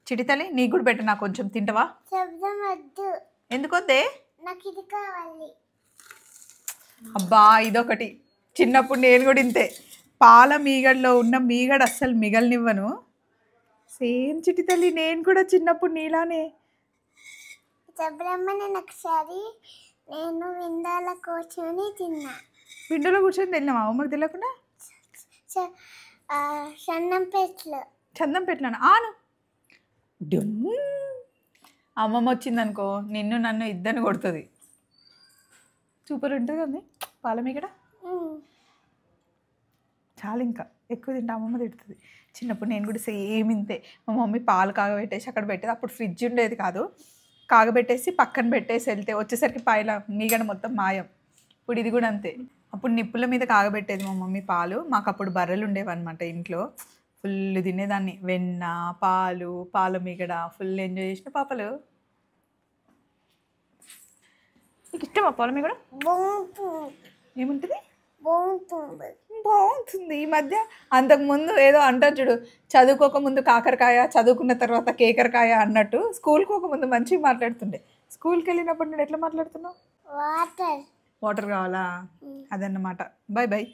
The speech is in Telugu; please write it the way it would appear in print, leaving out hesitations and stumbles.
చిటితల్లి నీకు కూడా పెట్టు, నాకు కొంచెం తింటావా? శబ్దం వద్దు. ఎందుకొద్దే? నాకు ఇది కావాలి. అబ్బా ఇదొకటి. చిన్నప్పుడు నేను కూడా ఇంతే, పాల మీగడలో ఉన్న మీగడ అస్సలు మిగలనివ్వను. సేమ్ చిటితల్లి, నేను కూడా చిన్నప్పుడు నీలానే. శబ్రమ్మని ఒకసారి నేను విందాల కూర్చొని తిన్నా. విండోలో కూర్చొని తిన్నావా అమ్మకి తెలియకుండా? సన్నంపేటలో. చందం పెట్టినాను ఆను డుమ్. అమ్మమ్మ వచ్చిందనుకో నిన్ను నన్ను ఇద్దరిని కొడుతుంది. సూపర్ ఉంటుంది కదా పాల మీగడ. చాలా ఇంకా ఎక్కువ తింటే అమ్మమ్మ తిడుతుంది. చిన్నప్పుడు నేను కూడా సేమ్ ఇంతే. మా మమ్మీ పాలు కాగబెట్టేసి అక్కడ పెట్టేది. అప్పుడు ఫ్రిడ్జ్ ఉండేది కాదు, కాగబెట్టేసి పక్కన పెట్టేసి వెళ్తే వచ్చేసరికి పాయల మీగడ మొత్తం మాయం. ఇప్పుడు ఇది కూడా అంతే. అప్పుడు నిప్పుల మీద కాగబెట్టేది మా మమ్మీ పాలు. మాకు అప్పుడు బర్రెలు ఉండేవి అనమాట ఇంట్లో. ఫుల్ తినేదాన్ని, వెన్న పాలు పాల మీగడ ఫుల్ ఎంజాయ్ చేసిన పాపలు. నీకు ఇష్టమా పాల మీగడ? ఏముంటుంది? బాగుంటుంది. ఈ మధ్య అంతకుముందు ఏదో అంటారు చూడు, చదువుకోకముందు కాకరకాయ, చదువుకున్న తర్వాత కేకరకాయ అన్నట్టు స్కూల్కి పోకముందు మంచిగా మాట్లాడుతుండే. స్కూల్కి వెళ్ళినప్పుడు నేను ఎట్లా మాట్లాడుతున్నావు? వాటర్ వాటర్ కావాలా? అదన్నమాట. Bye bye.